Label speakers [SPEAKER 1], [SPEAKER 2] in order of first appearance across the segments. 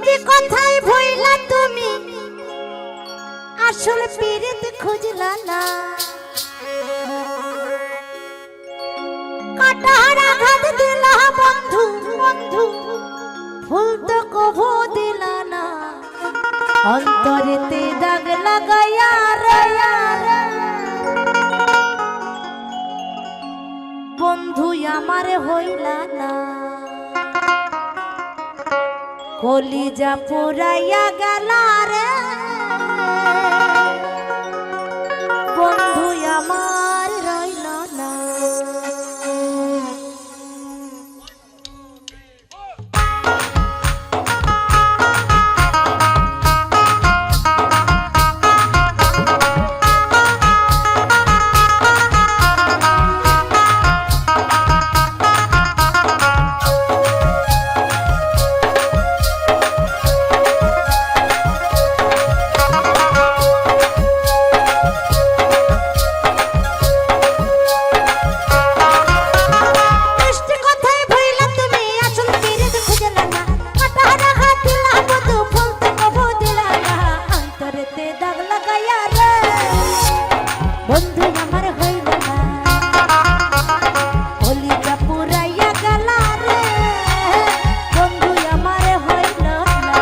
[SPEAKER 1] মিষ্টি কথাই ভইলা তুমি আসল পীড়িত খুঁজলা না কাটার আঘাত দিলা বন্ধু বন্ধু ফুল তো কভু দিলা না অন্তরেতে দাগ লাগাইয়া রে বন্ধু আমার হইলা না কলিজা পুরাইয়া গেলা রে বন্ধু আমার রইল না অন্তরেতে দাগ লাগাইয়া রে বন্ধু আমার হইলা না কলিজা পুরাইয়া গেলা রে বন্ধু আমার রইল না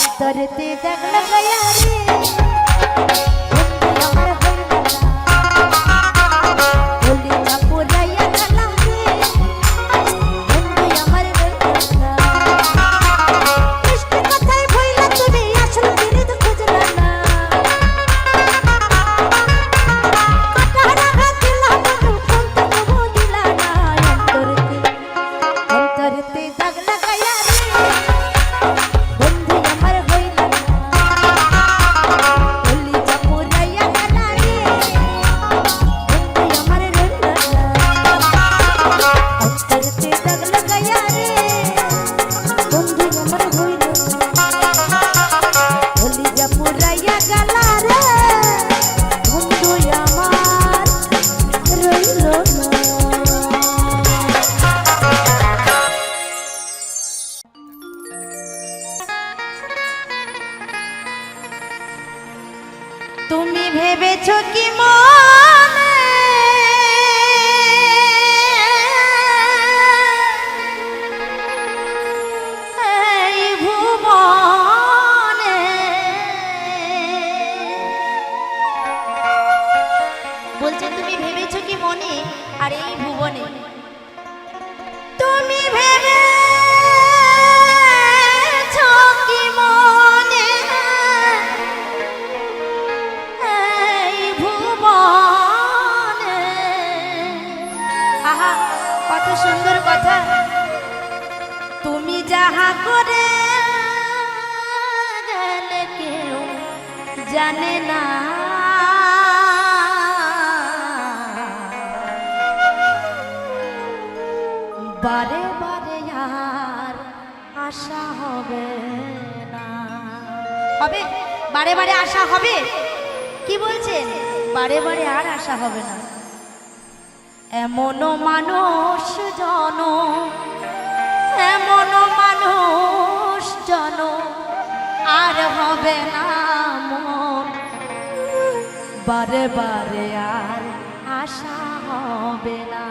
[SPEAKER 1] অন্তরেতে দাগ লাগাইয়া রে বন্ধু আমার হইল না কলিজা পুরাইয়া গেলা রে বন্ধু আমার রইল না মিষ্টি কথাই ভইলা তুমি আসল পীড়িত খুঁজলা না কাটার আঘাত দিলা বন্ধু ফুল তো কভু দিলা না অন্তরেতে দাগ লাগাইয়া রে বন্ধু আমার হইলা না কথা, তুমি যাহা করে গেলে কেউ জানে না, বারে বারে আর আশা হবে না। হবে? বারে বারে আশা হবে? কি বলছেন? বারে বারে আর আশা হবে না। এমনও মানুষ জন, এমনও মানুষ জন আর হবে না মন, বারে বারে আর আশা হবে না।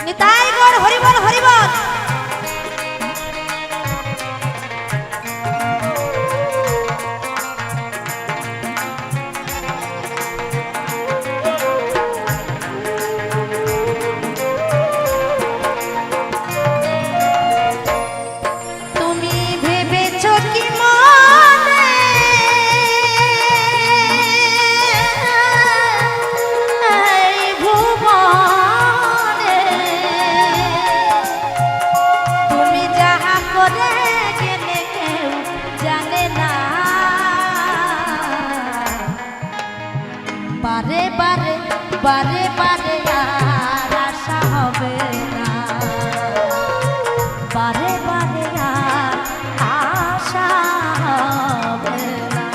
[SPEAKER 1] নিতাই গৌর হরিবল হরিবল। বারে বারে বারে বারে আর আশা হবে না, বারে বারে আর আশা হবে না।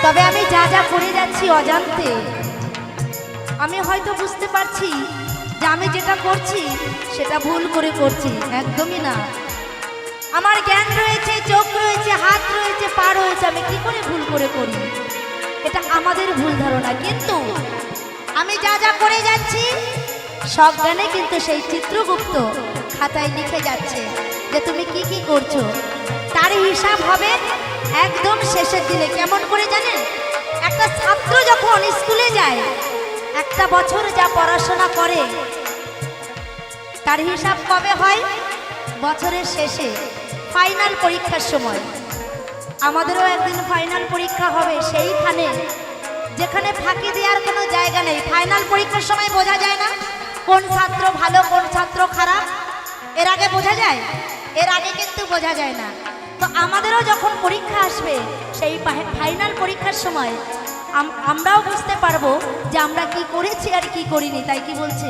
[SPEAKER 1] তবে আমি যা যা করে যাচ্ছি অজান্তে, আমি হয়তো বুঝতে পারছি যে আমি যেটা করছি সেটা ভুল করে করছি, একদমই না। আমার জ্ঞান রয়েছে, চোখ রয়েছে, হাত রয়েছে, পা রয়েছে, আমি কি করে ভুল করে করি, এটা আমাদের ভুল ধারণা। কিন্তু আমি যা যা করে যাচ্ছি সব জ্ঞানে কিন্তু সেই চিত্রগুপ্ত খাতায় লিখে যাচ্ছে যে তুমি কি কি করছো, তার হিসাব হবে একদম শেষের দিনে। কেমন করে জানেন? একটা ছাত্র যখন স্কুলে যায়, একটা বছর যা পড়াশোনা করে তার হিসাব কবে হয়? বছরের শেষে, ফাইনাল পরীক্ষার সময়। আমাদেরও একদিন ফাইনাল পরীক্ষা হবে, সেইখানে যেখানে ফাঁকি দেওয়ার কোনো জায়গা নেই। ফাইনাল পরীক্ষার সময় বোঝা যায় না কোন ছাত্র ভালো কোন ছাত্র খারাপ, এর আগে বোঝা যায়? এর আগে কিন্তু বোঝা যায় না। তো আমাদেরও যখন পরীক্ষা আসবে, সেই ফাইনাল পরীক্ষার সময় আমরাও বুঝতে পারবো যে আমরা কি করেছি আর কি করিনি। তাই কি বলছে?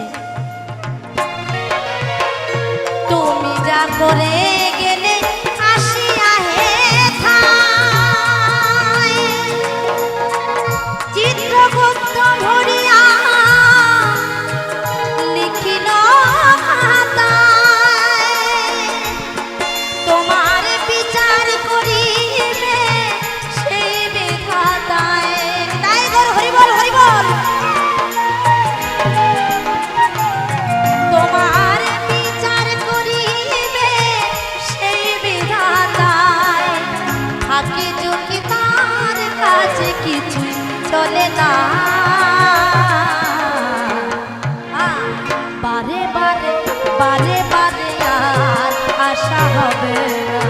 [SPEAKER 1] তুমি যা করে গেলে আসিয়া হেথায়, চিত্রগুপ্ত ভরিয়া লিখিল খাতায়, তোমার বিচার করিবে সেই বিধাতায়। তাই গৌর হরিবল হরিবল। তোমার বিচার করিবে সেই বিধাতায়, থাকে যদি তার কাছে কিছু চলে না, বারে বারে বারে বারে আর আশা হবে না,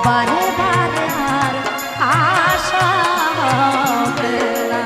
[SPEAKER 1] বারে বারে আর আশা হবে না।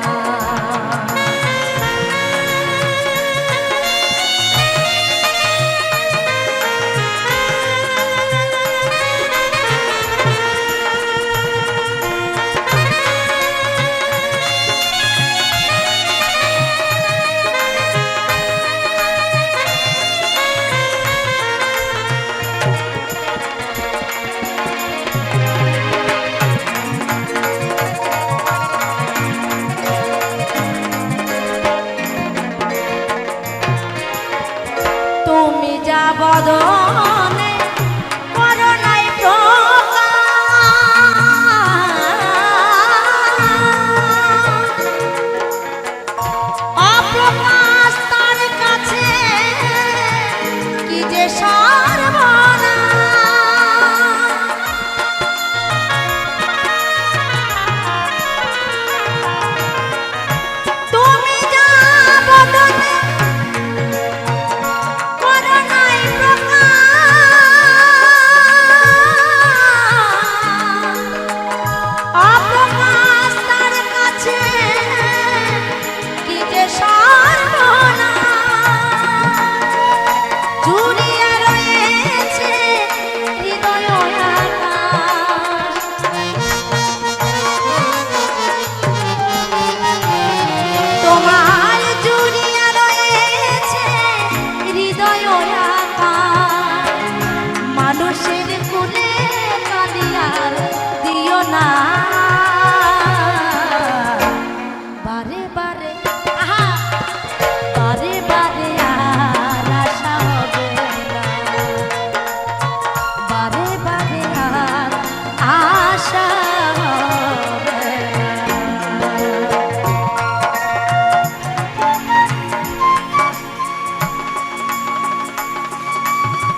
[SPEAKER 1] রসের কুলে কালিয়ার দিও না বারে বারে আহা বারে বারে আর আশা হবে না বারে বারে আর আশা হবে না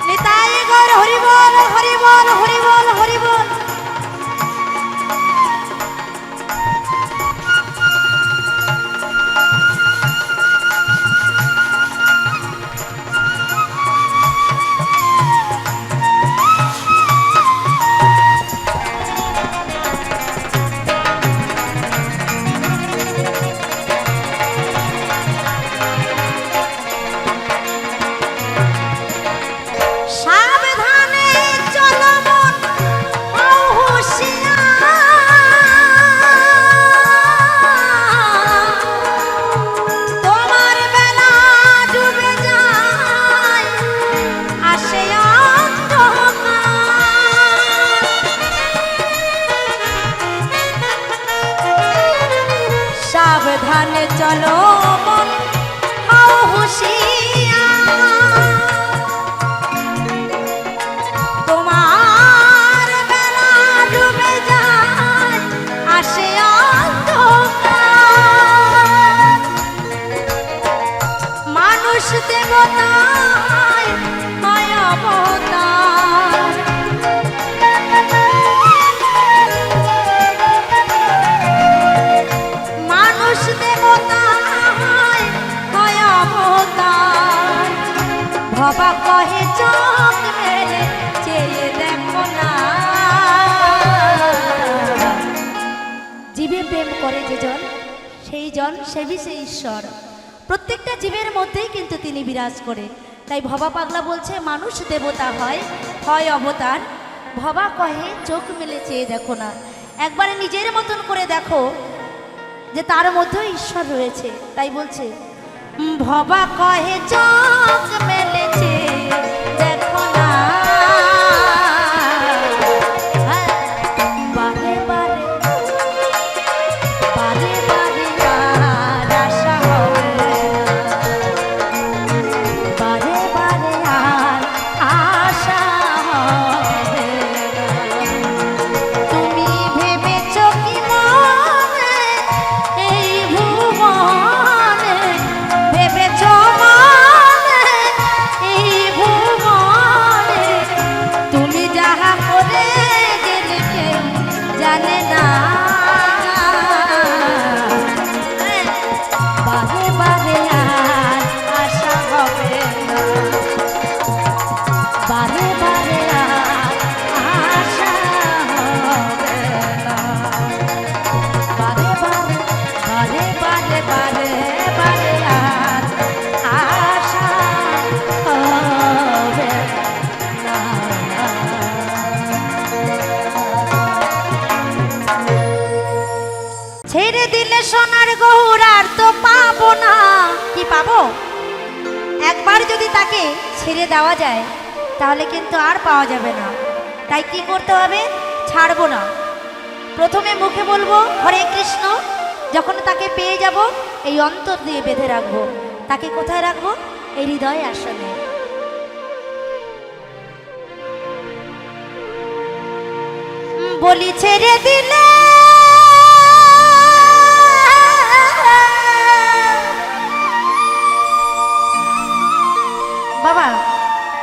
[SPEAKER 1] নিতাই গৌর হরি বল হরি বল হরি বল হরি বল সাবধানে চলো মন হও হুঁশিয়ার তোমার বেলা ডুবে যায় আসে অন্ধকার সাবধানে চলো মন হও হুঁশিয়ার তোমার বেলা ডুবে যায় আসে অন্ধকার মানুষ দেবতায় হয় অবতার মানুষ দেবতায় হয় অবতার ভবা কহে চোখ মেলে চেয়ে দেখো না জীবে প্রেম করে যে জন সেই জন সেবি সে ঈশ্বর প্রত্যেকটা জীবের মধ্যেই কিন্তু তিনি বিরাজ করে তাই ভবা পাগলা বলছে মানুষ দেবতা হয় হয় অবতার ভবা কহে চোখ মেলে চেয়ে দেখো না একবারে নিজের মতন করে দেখো যে তার মধ্যেও ঈশ্বর রয়েছে তাই বলছে ভবা কহে চোখ মেলে চেয়ে দেখো না হ্যাঁ, বারে বারে বারে বারে আর আশা হবে না বারে বারে আর আশা হবে না তুমি ভেবেছ কি মনে এই ভুবনে ভেবেছ মনে এই ভুবনে তুমি যাহা করে গেলে কেউ জানে না বারে বারে আর আশা হবে না বারে বারে আর আশা হবে না বারে বারে বারে বারে বারে বারে আর আশা হবে না ছেড়ে দিলে সোনার গৌর আর তো পাবো না কি পাবো একবার যদি তাকে ছেড়ে দেওয়া যায় তাহলে কিন্তু আর পাওয়া যাবে না তাই কি করতে হবে ছাড়বো না প্রথমে মুখে বলবো হরে কৃষ্ণ যখন তাকে পেয়ে যাব এই অন্তর দিয়ে বেঁধে রাখবো তাকে কোথায় রাখবো এই হৃদয় আসনে বলি ছেড়ে দিলে বাবা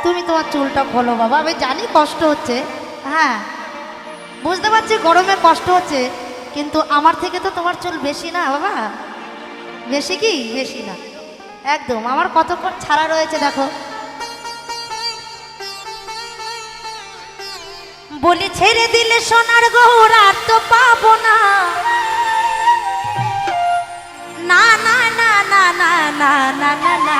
[SPEAKER 1] তুমি তোমার চুলটা খোলো বাবা আমি জানি কষ্ট হচ্ছে হ্যাঁ বুঝতে পারছি গরমে কষ্ট হচ্ছে কিন্তু আমার থেকে তো তোমার চুল বেশি না বাবা বেশি কি বেশি না একদম আমার কতক্ষণ ছাড়া রয়েছে দেখো বলি ছেড়ে দিলে সোনার গৌর আর তো পাবো না না না না না না না না না না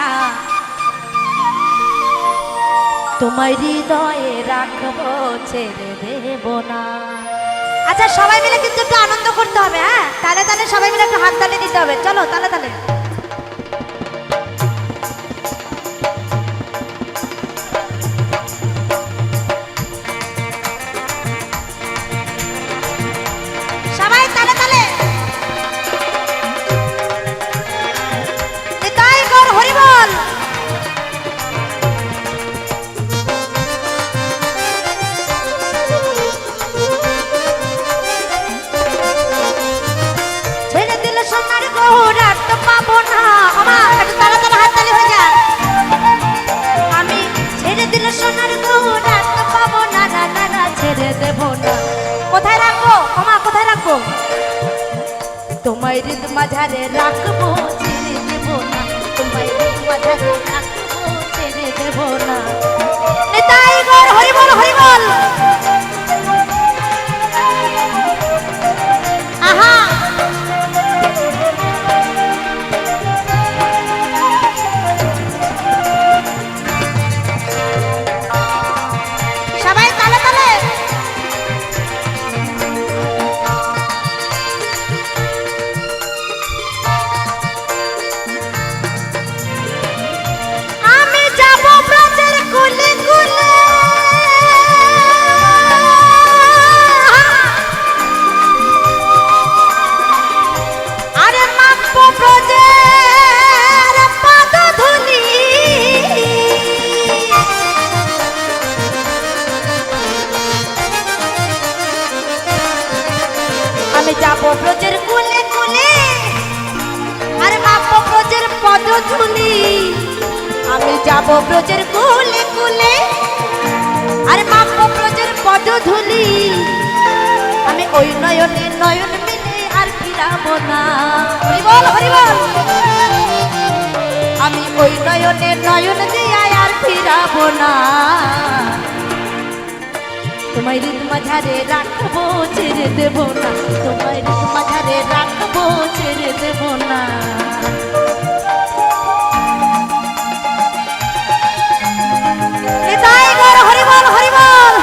[SPEAKER 1] তোমার হৃদয়ে রাখবো ছেড়ে দেব না আচ্ছা সবাই মিলে কিন্তু একটু আনন্দ করতে হবে হ্যাঁ তালে তালে সবাই মিলে একটু হাত তালে দিতে হবে চলো তালে তালে তোমায় হৃদ মাঝারে রাখবো ছেড়ে দেব না, তোমায় হৃদ মাঝারে রাখবো ছেড়ে দেব না। নিতাই গৌর হরি বল হরি বল। আহা সবাই তালে তালে। আমি যাব ব্রজের কুলে কুলে, আরে মাপবো ব্রজের পদধূলি, আমি যাব ব্রজের কুলে কুলে, আরে মাপবো ব্রজের পদধূলি। আমি যাব ব্রজের কুলে কুলে, আরে মাপবো ব্রজের পদধূলি। আমি ওই নয়নে নয়ন মিলে আর ফিরাবো না, হরি বল হরি বল। আমি ওই নয়নে নয়ন দিয়ে আর ফিরাবো না, তোমায় হৃদ মাঝারে রাখবো ছেড়ে দেব না, তোমায় হৃদ মাঝারে রাখবো ছেড়ে দেব না। নিতাই গৌর হরি বল হরি বল।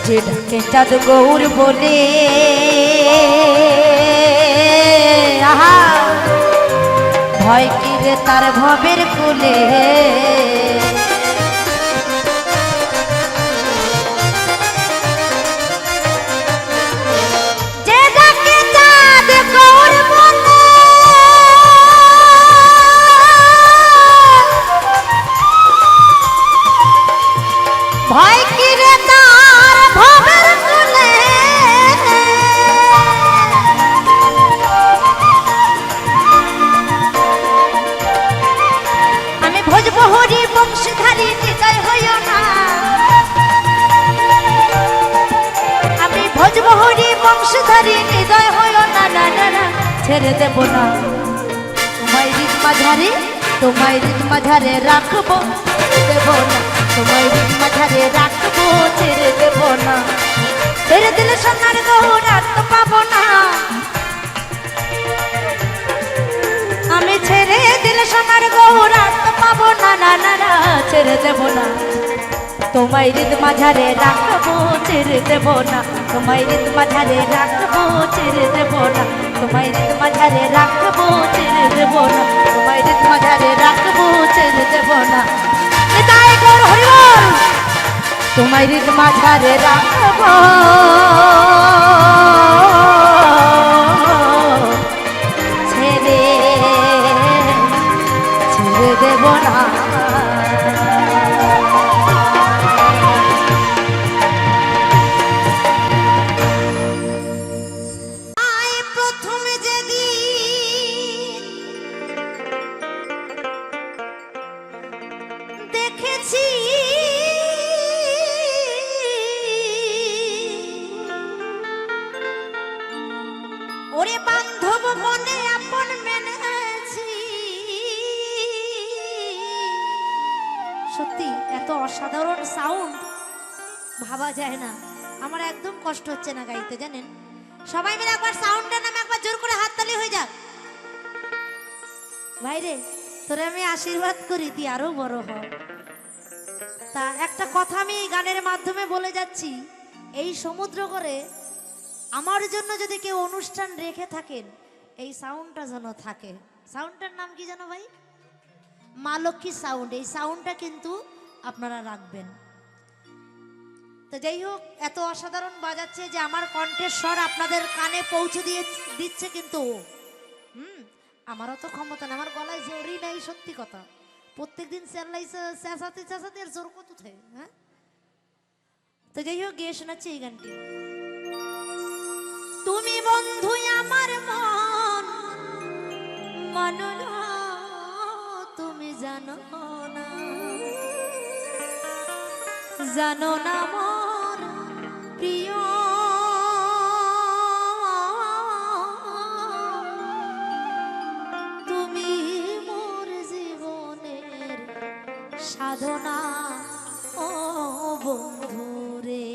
[SPEAKER 1] যে ডাকে চাঁদ গৌর বলে, আহা ভয় কি রে তার ভবের কুলে। যে ডাকে চাঁদ গৌর বলে, ভয় কি রে তার ভবের কুলে। আমি ভজব হরি বংশধারী হৃদয় হইও না, আমি ভজব হরি বংশধারী হৃদয় হইও না, না না না ছেড়ে দেব না। তোমায় হৃদ মাঝারে, তোমায় হৃদ মাঝারে রাখবো দেব না, তোমায় হৃদ মাঝারে রাখবো ছেড়ে দেব না। ছেড়ে দিলে সোনার গৌর আর তো পাবো না, আমি ছেড়ে দিলে সোনার গৌর আর তো পাবো না, না না না ছেড়ে দেব না। তোমায় হৃদ মাঝারে রাখবো ছেড়ে দেব না, তোমায় হৃদ মাঝারে রাখবো ছেড়ে দেব না, তোমায় হৃদ মাঝারে রাখবো ছেড়ে দেব না, তোমায় হৃদ মাঝারে রাখবো ছেড়ে দেব না। নিতাই গৌর হরি বল। তোমায় হৃদ মাঝারে রাখবো ছেড়ে ছেড়ে দেব না। প্রথমে যেদিন দেখেছি ওরে বান্ধব মনে আপন মেনেছি, সত্যি এত অসাধারণ সাউন্ড ভাবা যায় না। আমার একদম কষ্ট হচ্ছে না গাইতে, জানেন। সবাই মিলে একবার সাউন্ডের নামে একবার জোর করে হাততালি হয়ে যাক। ভাইরে তোরে আমি আশীর্বাদ করি, তুই আরো বড় হ। তা একটা কথা আমি এই গানের মাধ্যমে বলে যাচ্ছি, এই সমুদ্র করে আমার জন্য যদি কেউ অনুষ্ঠান রেখে থাকেন, এই সাউন্ডটা যেন থাকে। সাউন্ডটার নাম কি জানো ভাই? মা লক্ষ্মী সাউন্ড। এই সাউন্ডটা কিন্তু আপনারা রাখবেন। তো যাই হোক, এত অসাধারণ বাজাচ্ছে যে আমার কণ্ঠের স্বর আপনাদের কানে পৌঁছে দিচ্ছে, কিন্তু আমারও তো ক্ষমতা না, আমার গলায় জোরই নাই, সত্যি কথা। প্রত্যেকদিন চেঁচাতে চেঁচাতে আর জোর কত থাকে, হ্যাঁ। তো যাই হোক, গিয়ে শোনাচ্ছি এই গানটি। তুমি বন্ধু আমার মন মানো না, তুমি জানো না, জানো না মোর প্রিয়, তুমি মোর জীবনের সাধনা ও বন্ধু রে।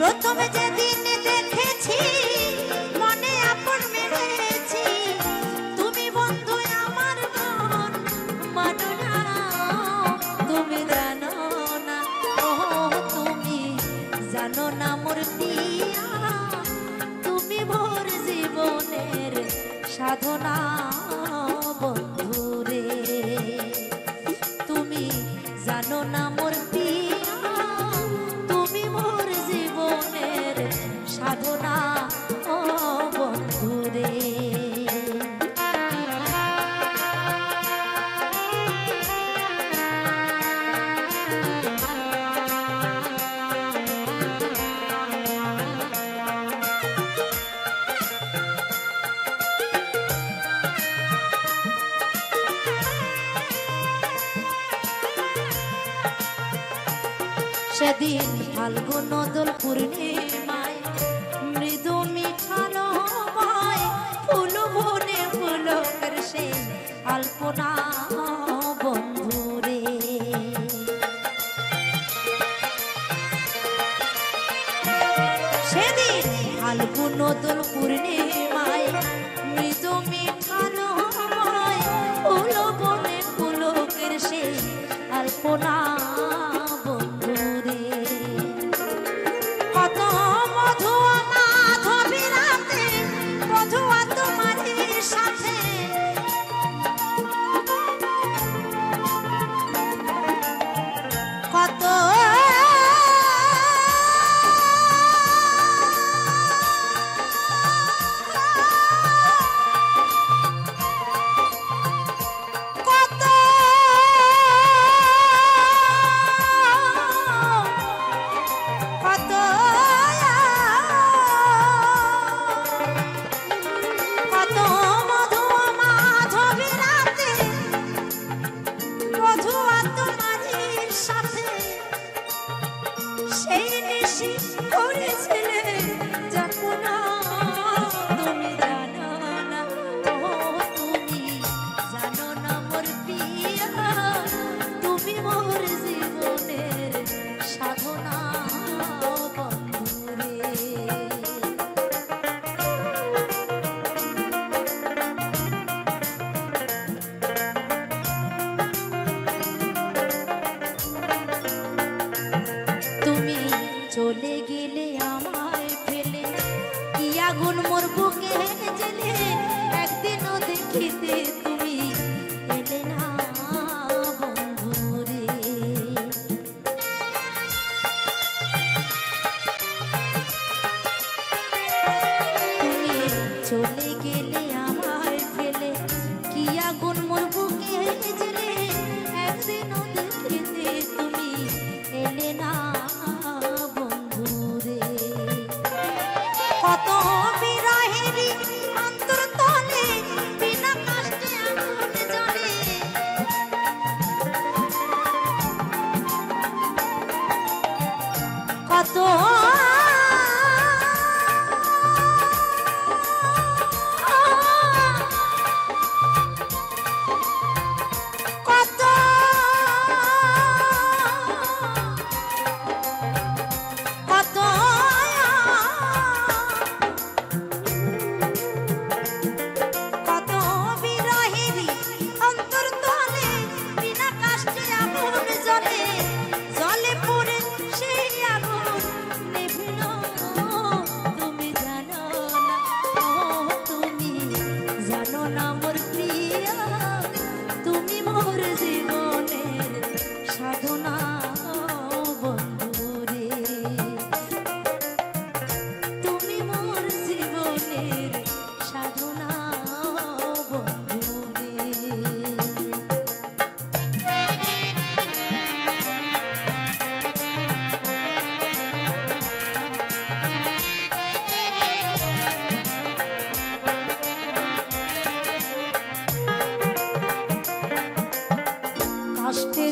[SPEAKER 1] প্রথমে যেদিন দেখেছি মনে আপন মেরেছি, তুমি বন্ধু আমার মন মানো না, তুমি জানো না, ও তুমি জানো না মোর প্রিয়া, তুমি মোর জীবনের সাধনা বন্ধু রে, তুমি জানো না মোর প্রিয়া, তুমি মোর জীবনের সাধনা ও বন্ধু রে। সেদিন ফাল্গুন দোল পূর্ণিমায় মৃদু মিঠালো মায় ফুল বনে ফুলকের সেই আলপনা বন্ধু রে, সেদিন ফাল্গুন দোল পূর্ণিমায় মৃদু মিঠালো মায় ফুল বনে ফুলকের সেই আলপনা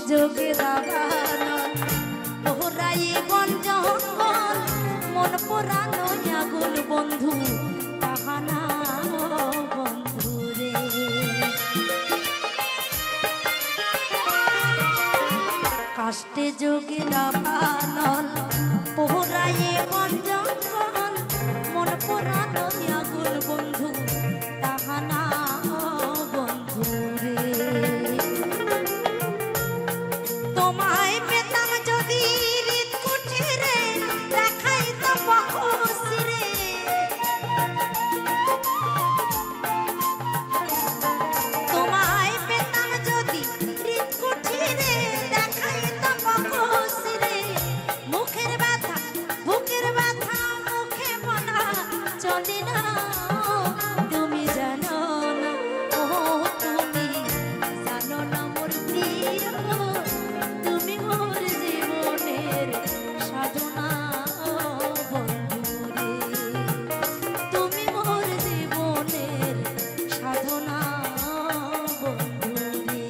[SPEAKER 1] যোগে দাবানো ওরাই বন জঙ্গল মন পোড়ানো আগুন বন্ধু তাহানা বন্ধু রে কাষ্টে যোগে দাবানো ওরাই বন জঙ্গল মন পোড়ানো আগুন বন্ধু তাহানা বন্ধু রে তোমায় পেতাম যদি হৃদ কুঠিরে দেখাইতাম বহসিরে তোমায় পেতাম যদি হৃদ কুঠিরে দেখাইতাম বহসিরে মুখের ব্যথা বুকের ব্যথা মুখে বলা চলে না তুমি জানো না ও তুমি জানো না মোর প্রিয় তুমি মোর জীবনের সাধনা বন্ধু রে তুমি মোর জীবনের সাধনা বন্ধু রে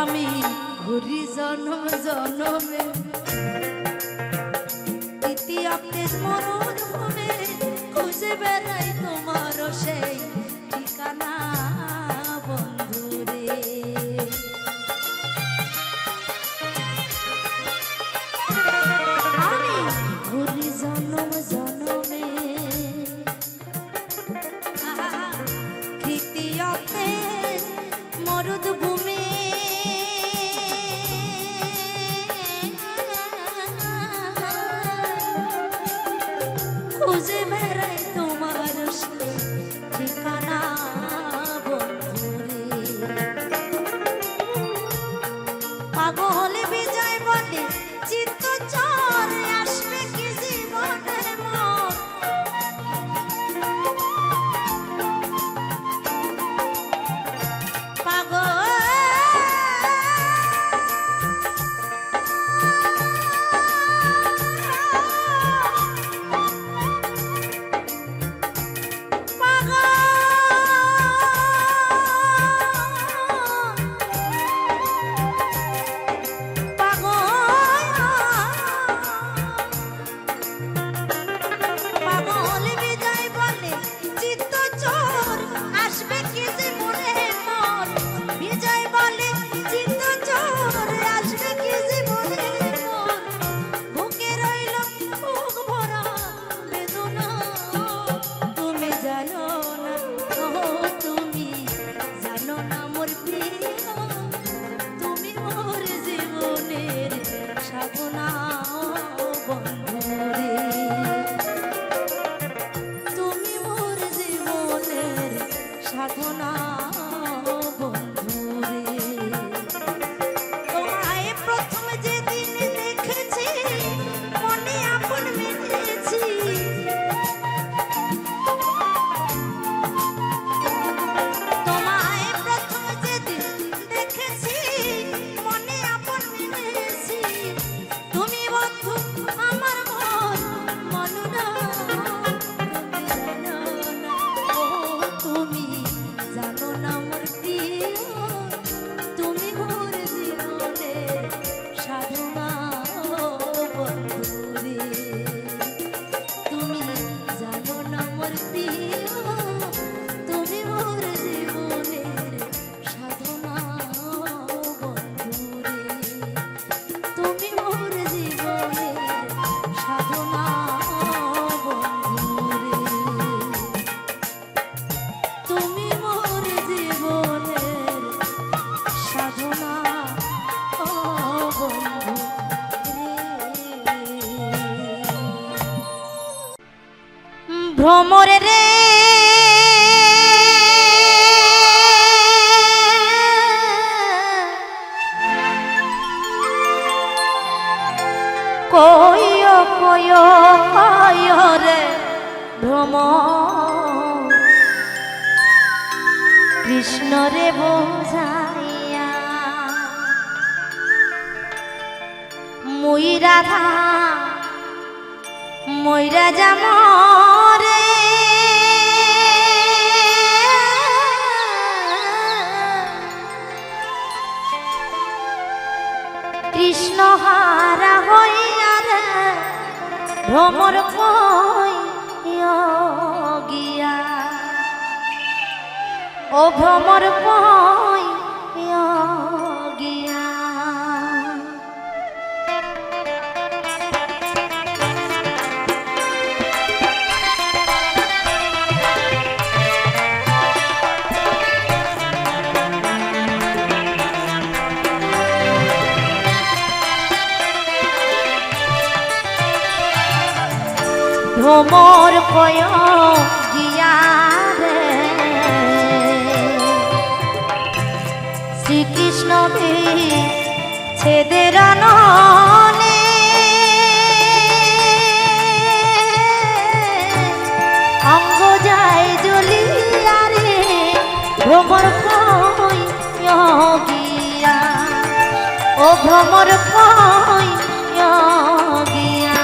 [SPEAKER 1] আমি ঘুরি জনম জনমে ইতিহাসে স্মরণ ভূমে খুঁজে বেড়াই তোমার সেই ঠিকানা বন্ধু রে আমি ঘুরি জনম জনমে ইতিহাসে মরুদ্ভূমি খুঁজে বেড়াই তোমার সেই ঠিকানা বন্ধু রে পাগল বিজয় বলে চিত্ত চর আসবে কি জীবনের মোর পাগল বিজয় বলে চিত্ত চোর আসবে কি জীবনে মোর বিজয় বলে চিত্ত চোর আসবে কি জীবনে মোর বুকে রইল বুক ভরা বেদনা তুমি জানো না ও তুমি জানো না মোর প্রিয় তুমি মোর জীবনের সাধনা বন্ধু রে তুমি মোর জীবনের সাধনা বন্ধু রে তোমায় প্রথম যেদিন দেখেছি মনে আপন মেনেছি তোমায় প্রথম যেদিন দেখেছি মনে আপন মেনেছি তুমি বন্ধু আমার মন মননা তুমি জানো না মোর প্রিয় তুমি মোর জীবনের সাধনা বন্ধু রে তুমি জানো না মোর প্রিয় তুমি মোর জীবনের সাধনা বন্ধু রে তুমি মোর জীবনের সাধনা বন্ধু রে তুমি মোর জীবনের সাধনা বন্ধু রে ভ্রমর রে কইও কইও কইও রে ভ্রমর কৃষ্ণ রে বোঝাইয়া মুই রাধা মইরা যামো রে কৃষ্ণ হারা হইয়া রে ভ্রমর কইয়া গিয়া ও ভ্রমর কইয়া গিয়া ভ্রমর কয় গিয়া রে শ্রীকৃষ্ণ ছেদের ননে অঙ্গ যায় জ্বলিয়া রে ভ্রমর কয় গিয়া ও ভ্রমর কয় গিয়া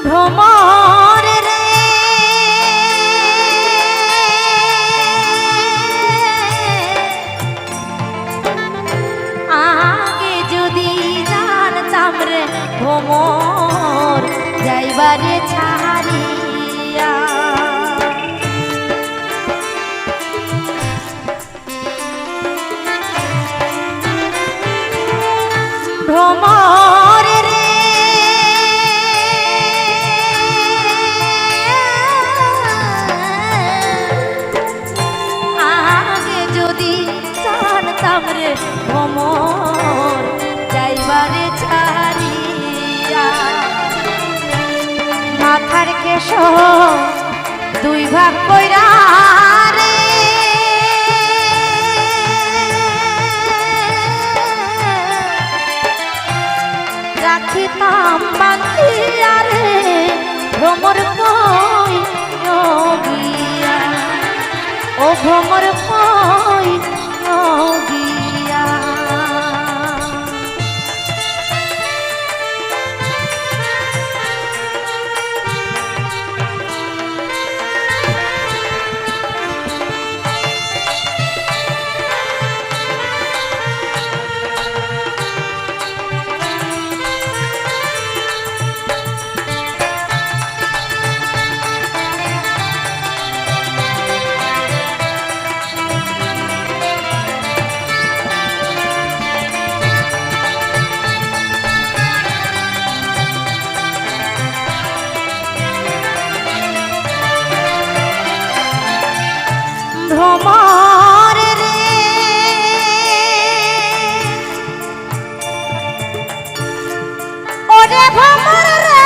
[SPEAKER 1] ভ্রমর রে আগে যদি জানতাম রে ভ্রমর যাইবারে ছাড়িয়া ভ্রমর রে রে ভ্রমর যাইবারে ছাড়িয়া মাথার কেশ দুই ভাগ কইরা রে রাখিতাম বাঁধিয়া রে ভ্রমর কইয়া গিয়া ও ভ্রমর কইয়া গিয়া ভ্রমর রে ওরে ভ্রমর রে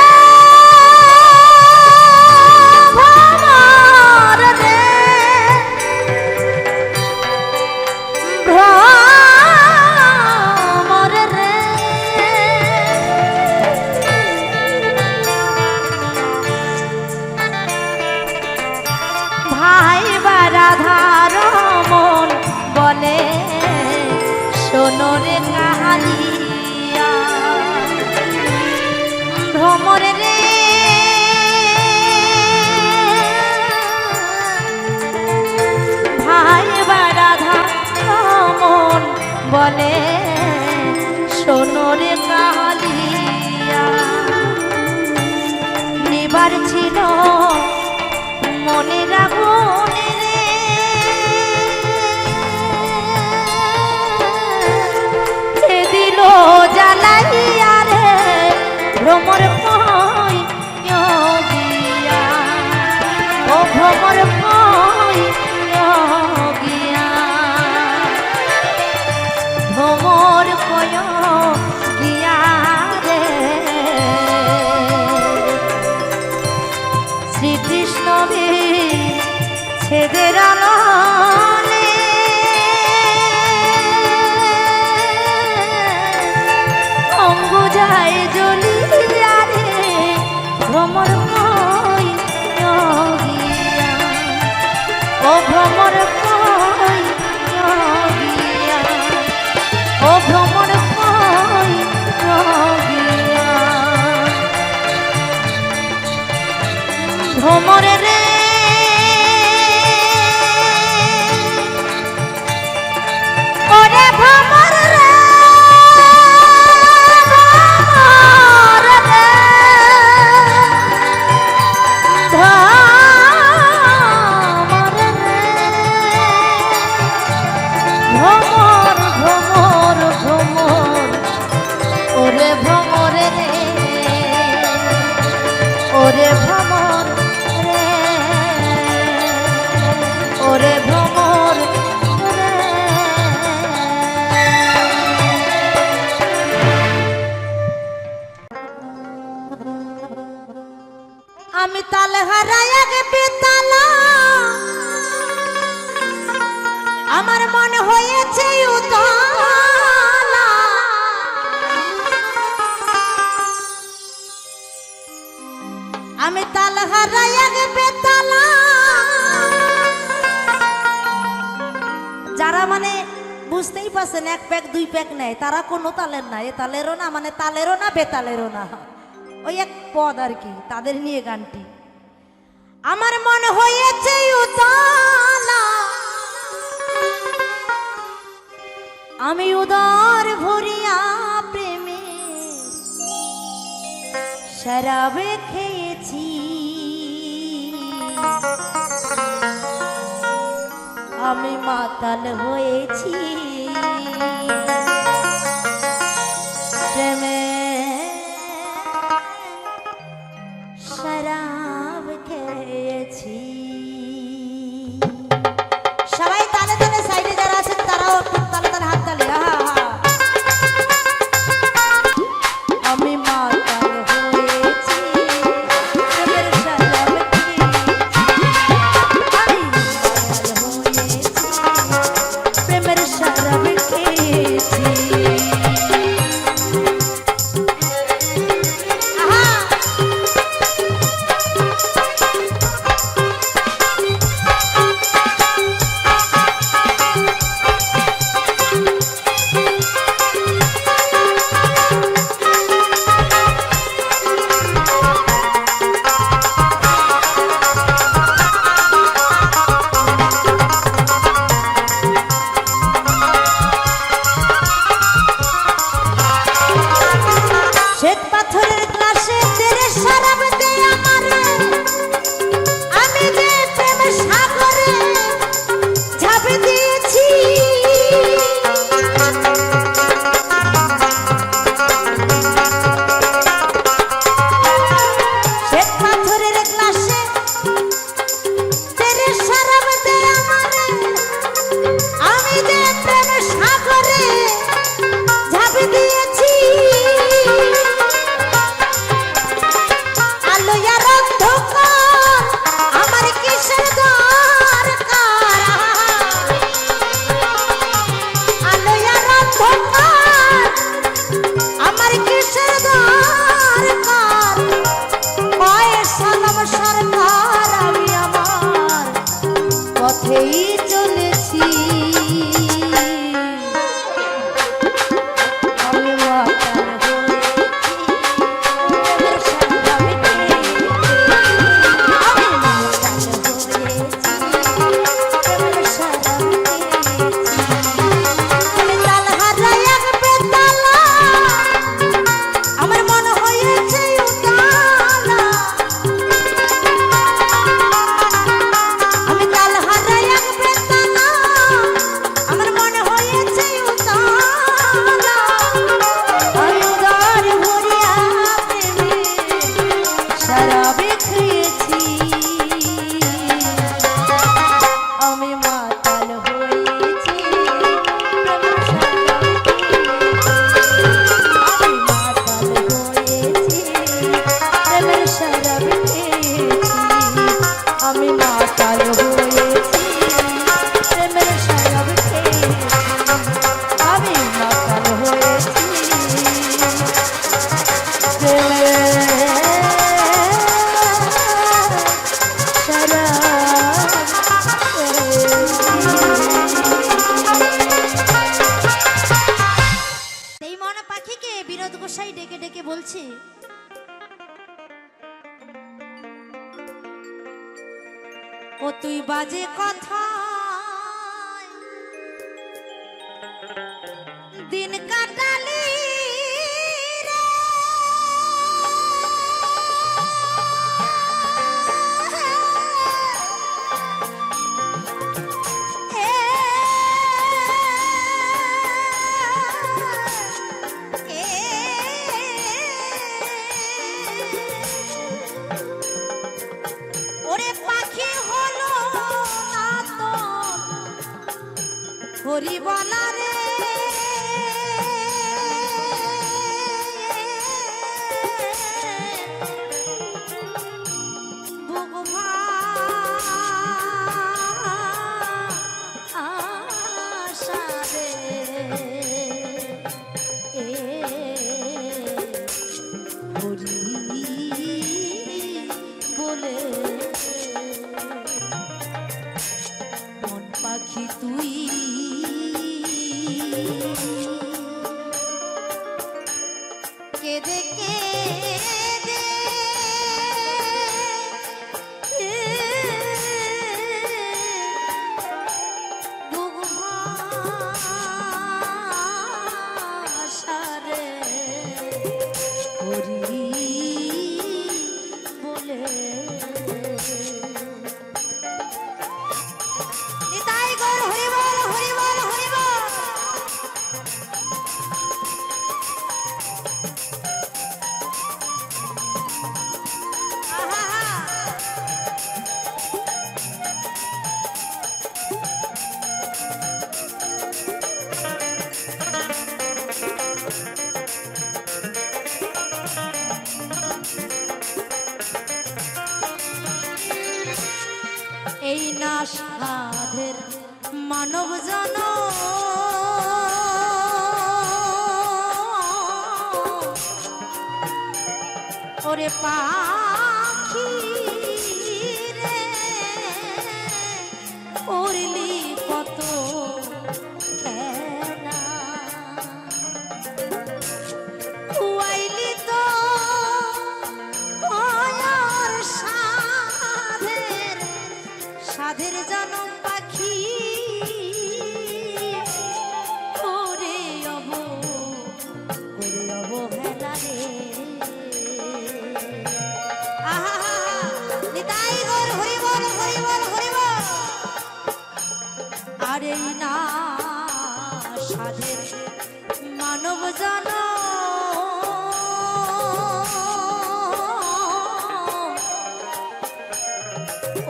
[SPEAKER 1] ভ্রমর রে ভ্রমর রে ভাই বারাধার মন বলে শোনো রে কাহালিয়া ভ্রমর রে ভাই বারাধার মন বলে শোনো রে কাহালিয়া নিবার ছিল মনে রাগুন রে সে দিল জ্বালাইয়া রে ভ্রমর কইয়া গিয়া ও ভ্রমর কইয়া গিয়া ও ভ্রমর কই গিয়া, ও ভ্রমর কই গিয়া, ভ্রমর রে ওরে ভ্রমর রে, ভ্রমর রে, ভ্রমর রে, ভ্রমর ভ্রমর ভ্রমর, ওরে ভ্রমর রে, ওরে ভ্রমর রে, ওরে ভ্রমর রে। আমি তাল হারায় বেতালা, আমার মনে হয়েছে উতলা, আমি তাল হারায় বেতালা। যারা মানে বুঝতেই পারছেন এক প্যাক দুই প্যাক নেয় তারা কোনো তালের না, এ তালেরও না, মানে তালেরও না বেতালেরও না, ওই এক পদ আর কি, তাদের নিয়ে গানটি। আমার মনে হয়েছে উতলা, আমি উদর ভরিয়া প্রেমে শরাবে খেয়েছি, আমি মাতাল হয়েছি প্রেমে শরাব খেয়েছি। সবাই তালে তালে, সাইডে যারা আছেন তারাও তালে তালে হাত তালে। আমি মাতাল হয়েছি প্রেমের শরাব খেয়েছি, আমি মাতাল হয়েছি প্রেমের শরাব খেয়েছি। শ্বেত পাথরের গ্লাসে তেরে শরাব দে আমারে, আমি যে প্রেম সাগরে ঝাঁপে দিয়েছি। শ্বেত পাথরের গ্লাসে তেরে শরাব দে আমারে, আমি যে প্রেম সাগরে ঝাঁপে দিয়েছি। আমার কিসের দরকার, আলো আর অন্ধকার আমার কিসের দরকার, পায়ে সালাম সরকার, আমি আমার পথেই চলেছি। আমি মাতাল বাজে কথা দিন কাটালি রে ওরে পাখি হলো না তো হরিবলা রে পাখি তুই কেঁদে কেঁদে সারে হরি বলে এই না সাধের মানব জন ওরে পাখি রে উড়লি কত খেলা খুয়াইলি তো সাধের জনম পাখি ওরে অবহেলা রে আহা নিতাই গৌর হরি বল হরি বল হরি বল আরে না সাধের মানব জন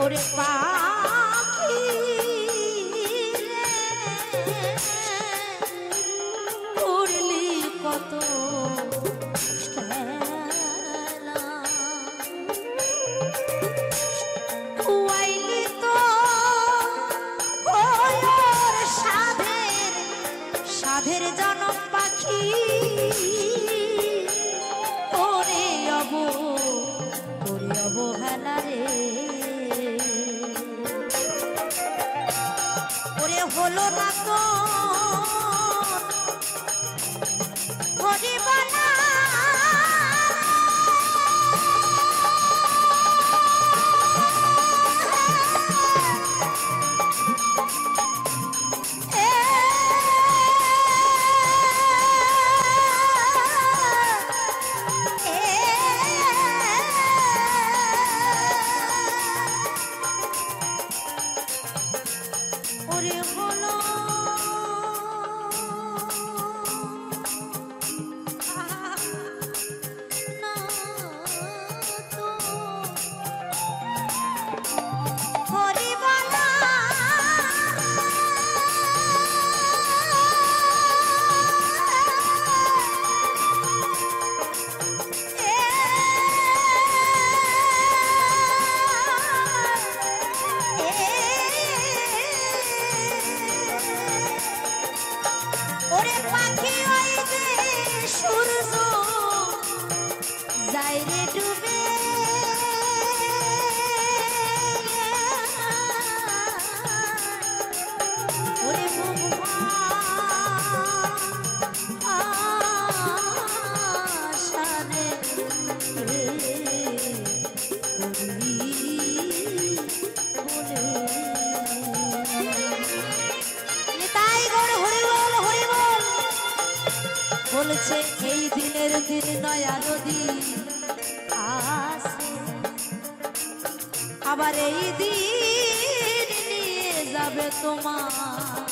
[SPEAKER 1] ওরে পাখি উড়লি কত খেলা খুয়াইলি তো সাধের জনম পাখি ওরে অবহেলা রে ওরে হলো না তো হরিবলা ওরে হলো না তো হরিবলা বলেছে এই দিনের দিন নয়া নদী আসে, আবার এই দিন নিয়ে যাবে তোমার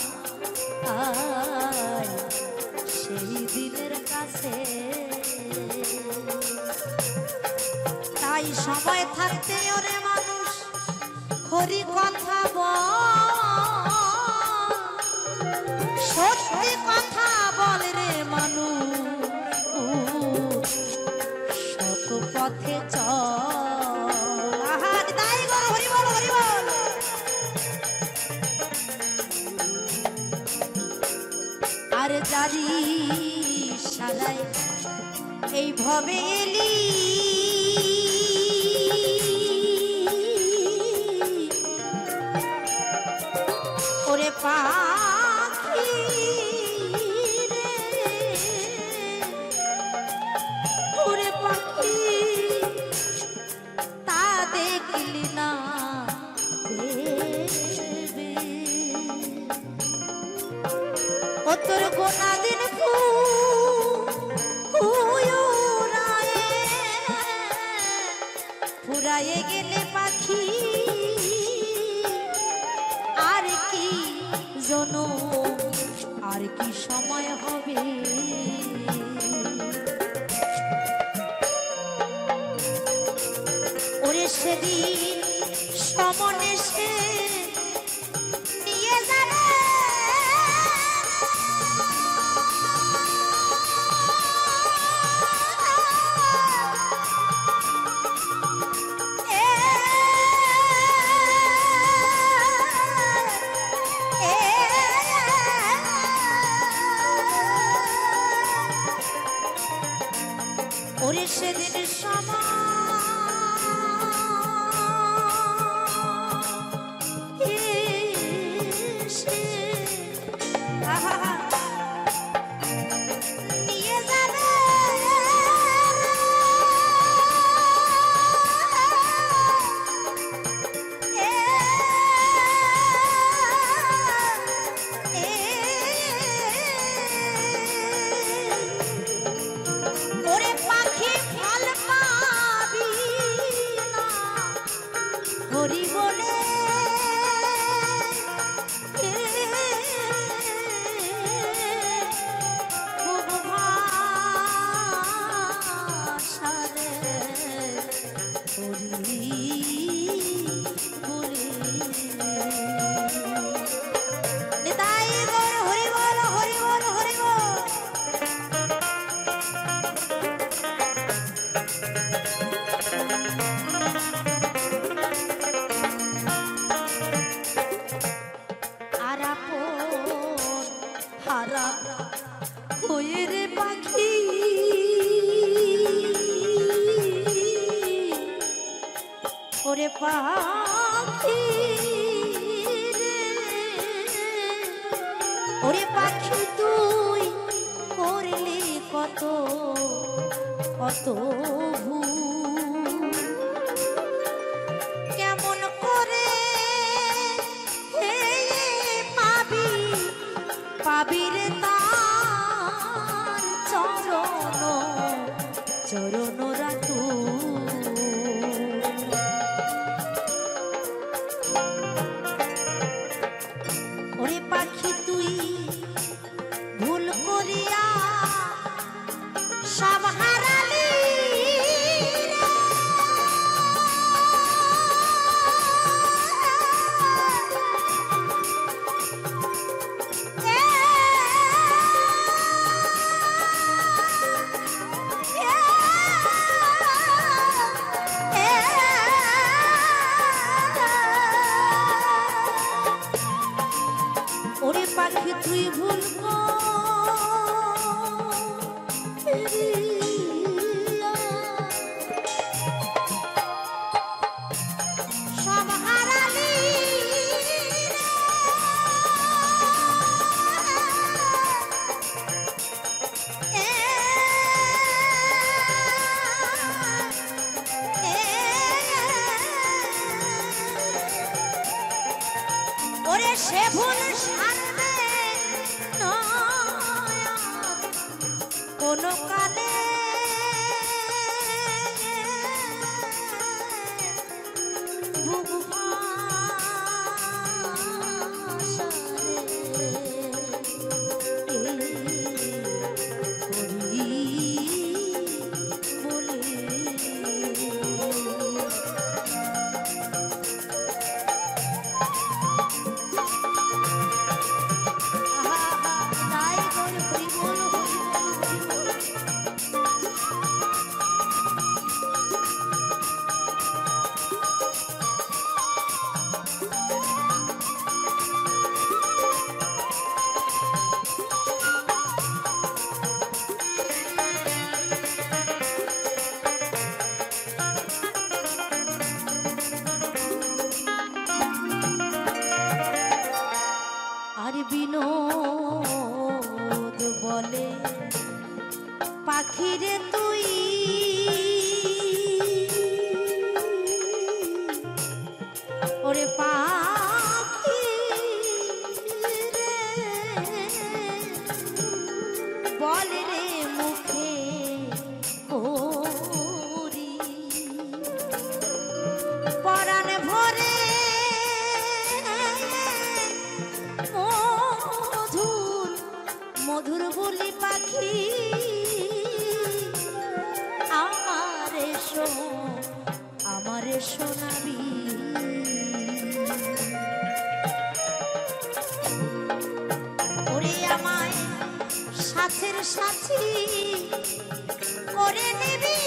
[SPEAKER 1] সেই দিনের কাছে। তাই সময় থাকতে ওরে মানুষ হরি কথা বল, সত্যি কথা বল রে মানুষ, সত পথে চল। আহার তাই গো হরি বল হরি বল। আর জারি সারায় এই ভবে এলি, ওরে পাখি রে, ওরে পাখি তা দেখলি না ভেবে, ও তোর গোনা দিন ফুরায়ে গেলে পাখি আর কি জনম, আর কি সময় হবে। ওরে সেদিন সমনে সে নিয়ে যাবে ওরে সেদিন নিয়ে যাবে ওরে পাখি ফল পাবি না হরি বলে, পাখি ওরে পাখি রে, ওরে পাখি তুই করলি কত কত ভুল, কেমন করে পাবি পাবি রে তার চরণ চরণ রাতু। ওরে পাখি তুই ভুল করিয়া সব হারালি ওরে পাখি তুই ভুল সব হারালি ওরে সে ভুল সারবে পরকালে বিনোদ বলে পাখিরে তুই ওরে পাখি রে বলে রে মুখে ওরি পরাণ ভরে মধুর বলি পাখি আমারে শোনাবি ওরে আমায় সাথের সাথী করে নিবি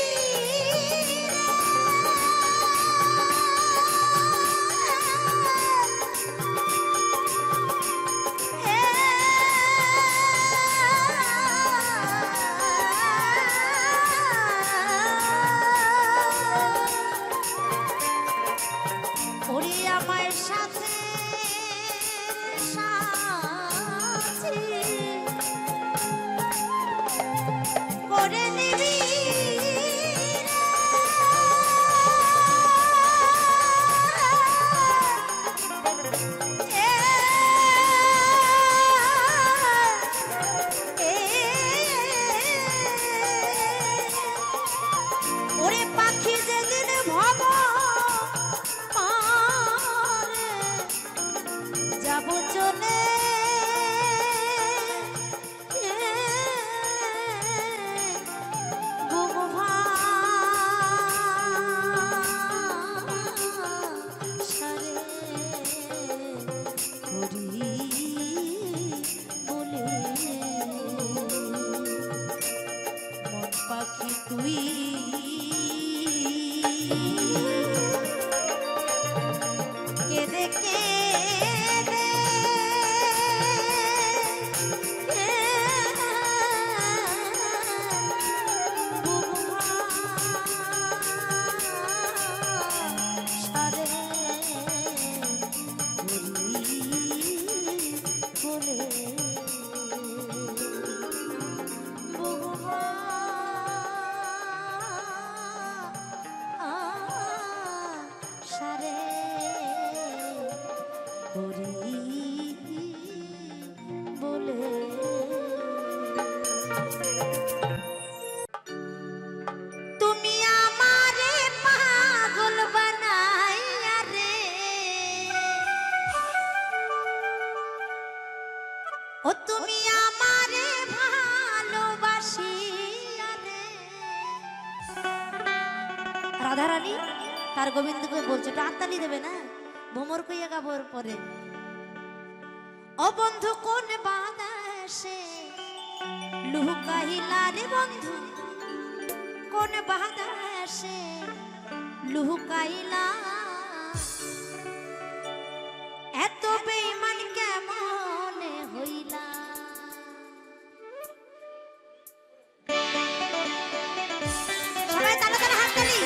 [SPEAKER 1] তুই কেঁদে কেঁদে সারে বলে তুমি আমারে পাগল বানাইয়া রে ও তুমি আমারে ভালোবাসিয়া রে রাধারানী তার গোবিন্দকে বলছে টানতালি দেবে না ভ্রমর কইয়া গাবর পরে ও বন্ধু কোন বাদাসে লুকাইলা রে বন্ধু কোন বাদাসে লুকাইলা এত বেঈমান কেমন হইলা সবাই তালে তালে হাত তালি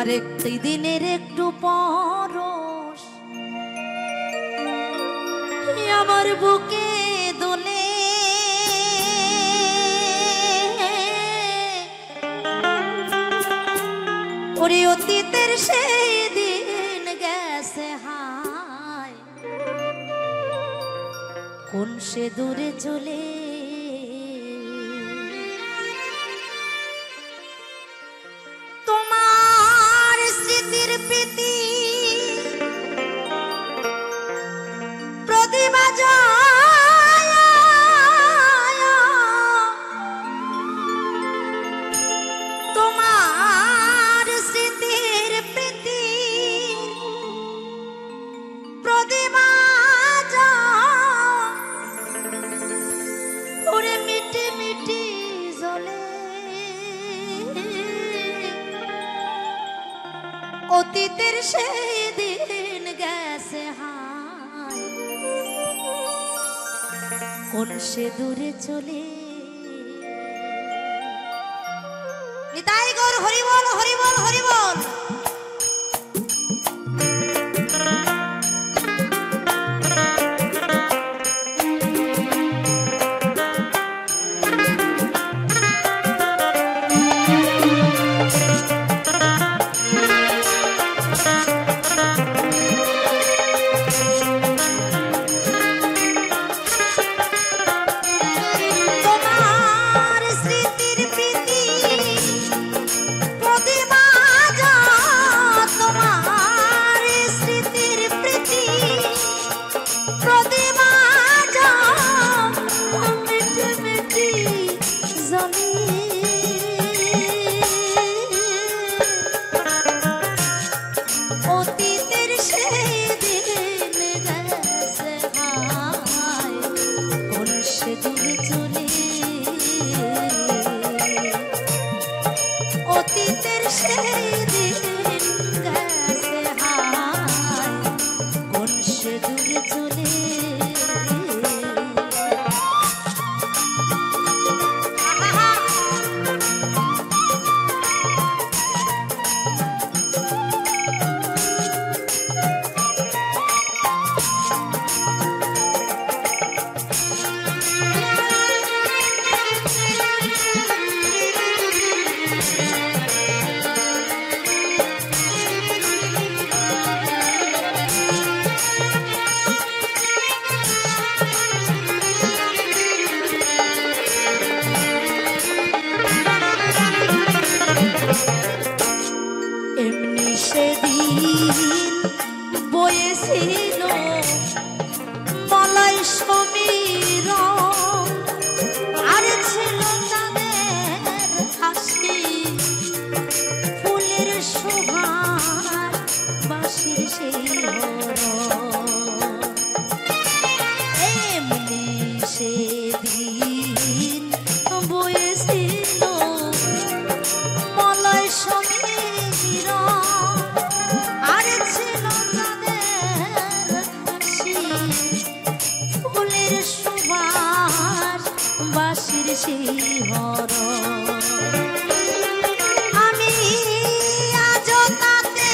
[SPEAKER 1] তোমার একটি দিনের একটু পরশ আমার বুকে দোলে, ওরে অতীতের সেই দিন গেছে হায়, কোন সে দূরে চলে। তোমার স্মৃতির প্রীতি প্রতিভা যায়, তোমার স্মৃতির প্রীতি প্রতিভা যায়, ওরে মিটি মিটি জ্বলে, অতীতের সেই দিন গেছে হায়, কোন সে দূরে চলে। নিতাই গৌর হরি বল হরি বল হরি বল। অতীতের সেই দিন গেছে হায়, কোন সে দূরে চলে। এমনি সেদিন বয়েছিল মলয় সমীরণ, আর ছিল চাঁদের হাসি, ফুলের সুভাষ, বাঁশির সেই হরণ। এমনি সেদিন বয়েছিল মলয় সমীরণ, আর ছিল চাঁদের হাসি, ফুলের সুবাস, বাঁশির সেই হরণ। আমি আজও তাতে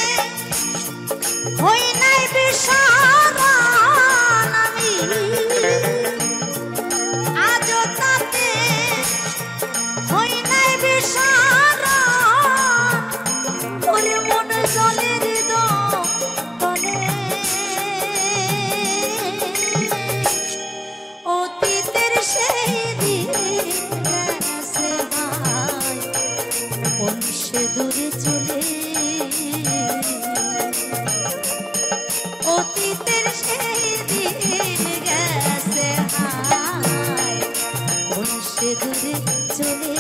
[SPEAKER 1] হই নাই বিস্মরণ, আমি আজও তাতে হই নাই বিস্মরণ, ওরে মন জলে হৃদয়ে, অতীতের সেই দিন গেছে হায়, কোন সে দূরে চলে। অতীতের সেই দিন গেছে হায়, কোন সে দূরে চলে।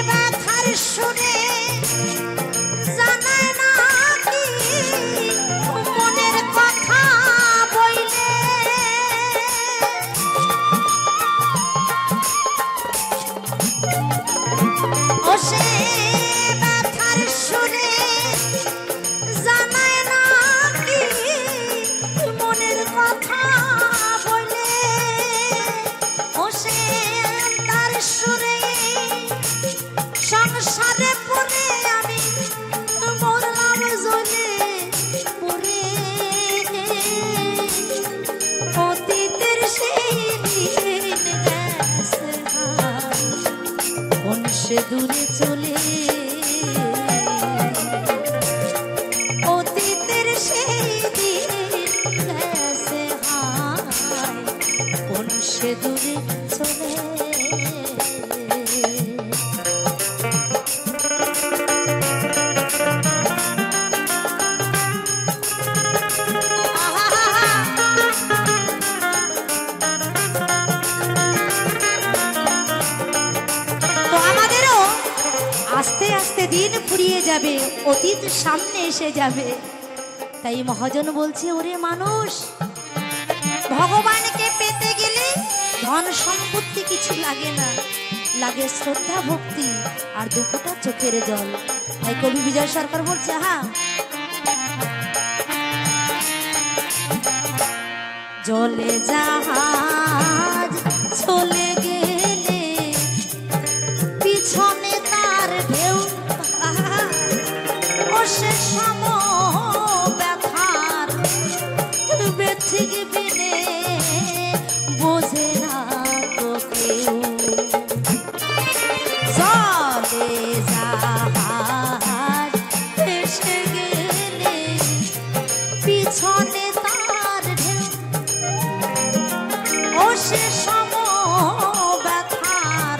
[SPEAKER 1] ব্যথার সুরে জানায় না কি মনের কথা বইলে ও সে ব্যথার সুরে জানায় না কি মনের কথা বলে ও সে তার সুরে সংসারে পড়ে আমি মরলাম জ্বলে পড়ে অতীতের সেই দিন গেছে কোন সে দূরে চলে অতীতের সেই দিন গেছে হায় কোন সে দূরে চলে আস্তে আস্তে দিন ফুরিয়ে যাবে অতীত সামনে এসে যাবে তাই মহাজন বলছে ওরে মানুষ ভগবানকে পেতে গেলে ধন সম্পত্তি কিছু লাগে না লাগে শ্রদ্ধা ভক্তি আর দুঃখটা চোখের জল তাই কবি বিজয় সরকার বলছে হ্যাঁ জলে জাহাজ চলে গেলে পিছনে তার ঢেউ ও সে সম ব্যথার বেথিক বিনে বোঝে না তো কেউ জলে জাহাজ এসে গেলে পিছনে তার ঢেউ ও সে সম ব্যথার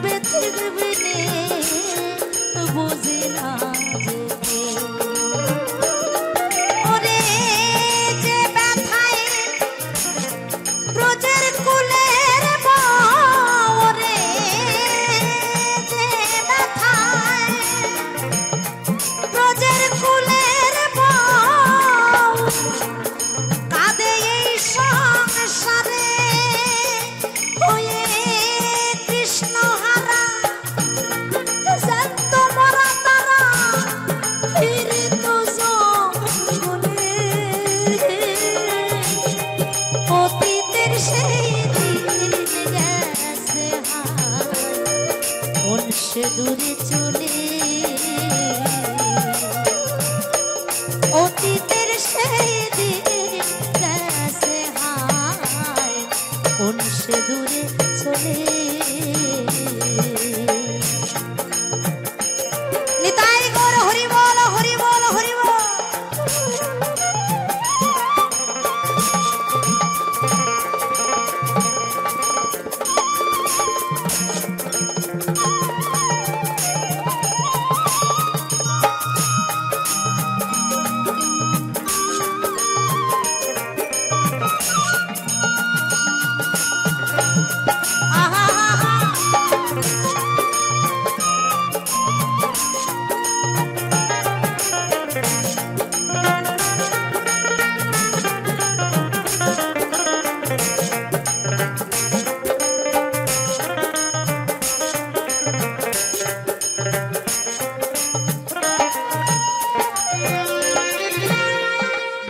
[SPEAKER 1] বেথিক বিনে বোঝে না ওরে যে ব্যথায় ব্রজের কুলের ওরে যে ব্যথায় ব্রজের কুলের কাঁদে এই সংসারে হয়ে কৃষ্ণ হারা সন্ত মরা তারা ফিরে তো জঙ্গলে অতীতের সেই দিন গেছে কোন সে দূরে চলে অতীতের সেই দিন গেছে কোন সে দূরে চলে নিতাই গৌর হরি বল হরি বল হরি বল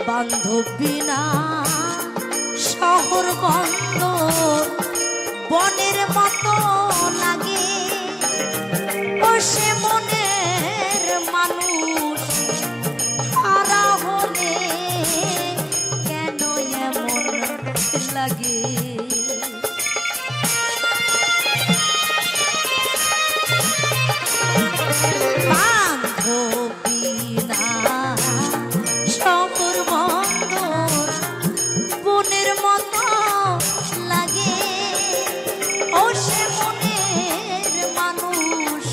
[SPEAKER 1] বান্ধব বিনা শহর বন্ধ বনের মতো লাগে ও সে মনের মানুষ হারা হলে কেন এমন লাগে বান্ধব বিনা শহর বন্দর বনের মতো লাগে ও সে মনের মানুষ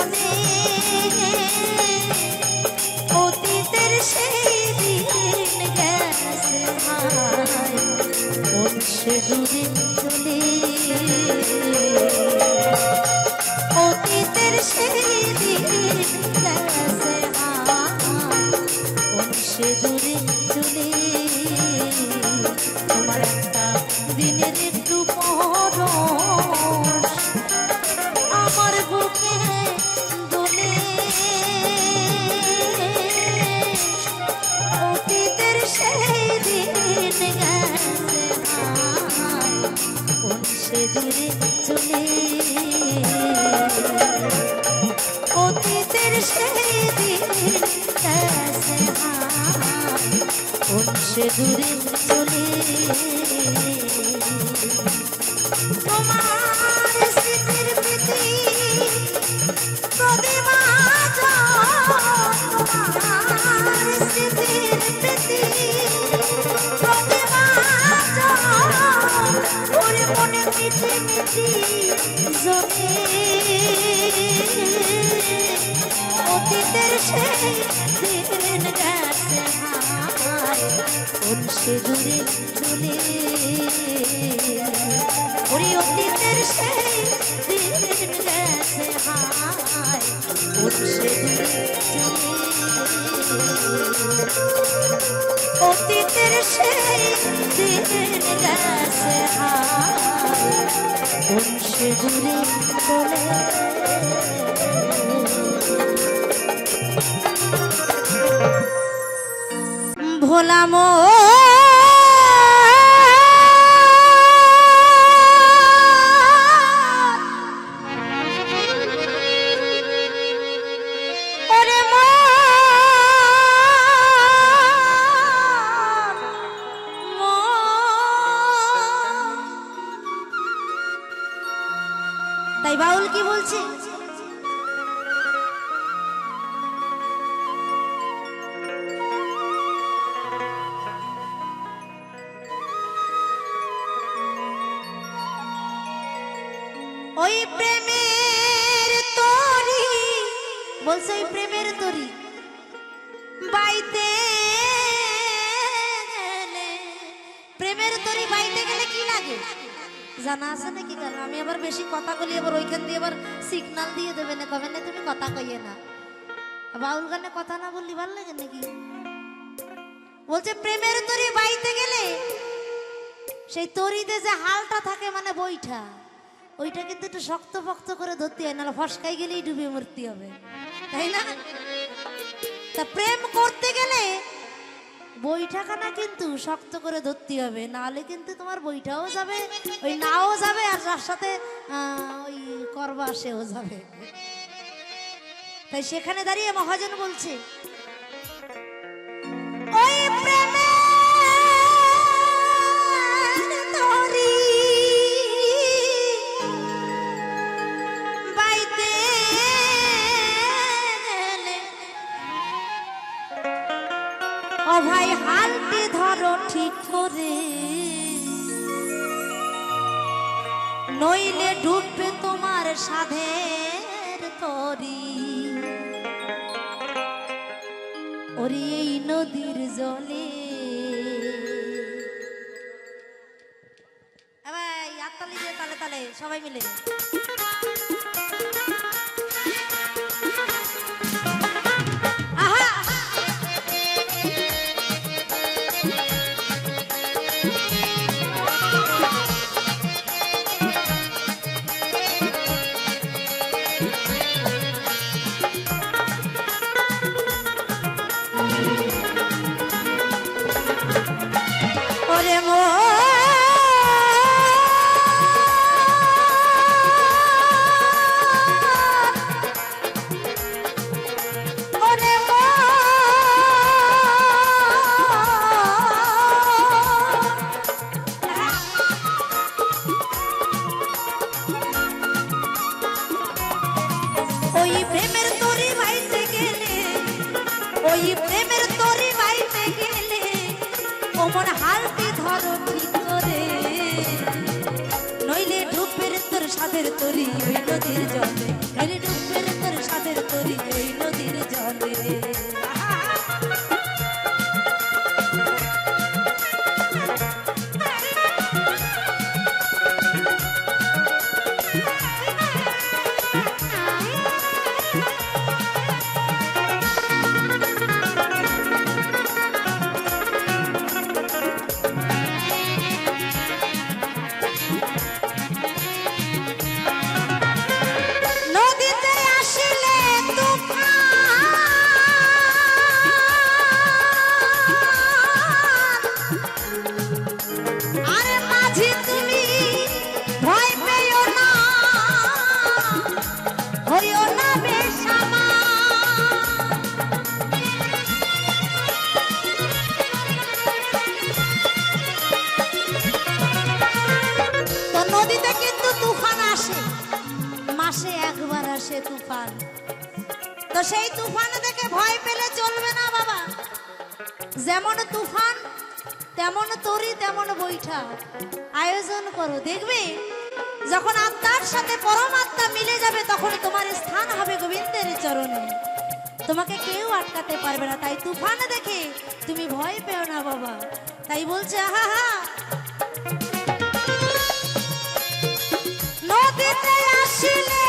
[SPEAKER 1] জলে অতীতের সেই দিন গেছে হায় কোন সে দূরে চলে অতীতের সেই দিন গেছে হায় কোন সে দূরে চলে তোমার একটা দিনের একটু পরশ আমার বুকে দোলে অতীতের সেই দিন গেছে কোন সে দূরে চলে অতীতের সেই দিন গেছে কোন সে দূরে চলে তোমার স্মৃতির প্রীতি প্রতিমা তোমার স্মৃতির প্রীতি প্রতিমা ওরে মনে মিটি মিটি জমে অতীতের সেই দিন গেছে হায় কোন সে দূরে চলে ওরে অতীতের সেই দিন গেছে হায় কোন সে দূরে চলে অতীতের সেই দিন গেছে হায় কোন সে দূরে চলে ভোলা মো ওরে তাই বাউল কি বলছে ওই প্রেমের তরি বলছে ওই প্রেমের তরি বাইতে গেলে প্রেমের তরি বাইতে গেলে কি লাগে জানা আছে নাকি কারণ আমি আবার বেশি কথা বলি আবার ওইখান দিয়ে আবার সিগন্যাল দিয়ে দেবে না কবে না তুমি কথা কইয়ে না বাউল গানে কথা না বললি ভালো লাগে নাকি বলছে প্রেমের তরি বাইতে গেলে সেই তরিতে যে হালটা থাকে মানে বইটা ওইটা কিন্তু একটু শক্ত পক্ত করে ধরতে হয় নাহলে ফসকাই গেলেই ডুবে মরতে হবে তাই না তা প্রেম করতে গেলে বইটাখানা কিন্তু শক্ত করে ধরতে হবে নাহলে কিন্তু তোমার বইটাও যাবে ওই নাও যাবে আর যার সাথে ওই করবা সেও যাবে তাই সেখানে দাঁড়িয়ে মহাজন বলছে ওই প্রেমে ও ভাই হালটি ধরো ঠিক করে নইলে ডুববে তোমার সাধের তরি ওরে এই নদীর জলে ভাই হাততালি দিয়ে তালে তালে সবাই মিলে ওই প্রেমের তরি বাইতে গেলে ওই প্রেমের তরি বাইতে গেলে ওমন হালতি ধরো ঠিক করে নইলে ডুবের তোর সাথের তরি ওই নদীর জলে নইলে ডুবের তোর সাথে সাদের তরি ওই নদীর জলে। মাসে একবার আসে তুফান, তো সেই তুফান দেখে ভয় পেলে চলবে না বাবা। যেমন তুফান তেমন তরি তেমন বৈঠা, আয়োজন করো, দেখবে যখন আত্মার সাথে পরমাত্মা মিলে যাবে তখন তোমার স্থান হবে গোবিন্দের চরণে, তোমাকে কেউ আটকাতে পারবে না। তাই তুফান দেখে তুমি ভয় পেও না বাবা। তাই বলছে আহা হা নদীতে আসিলে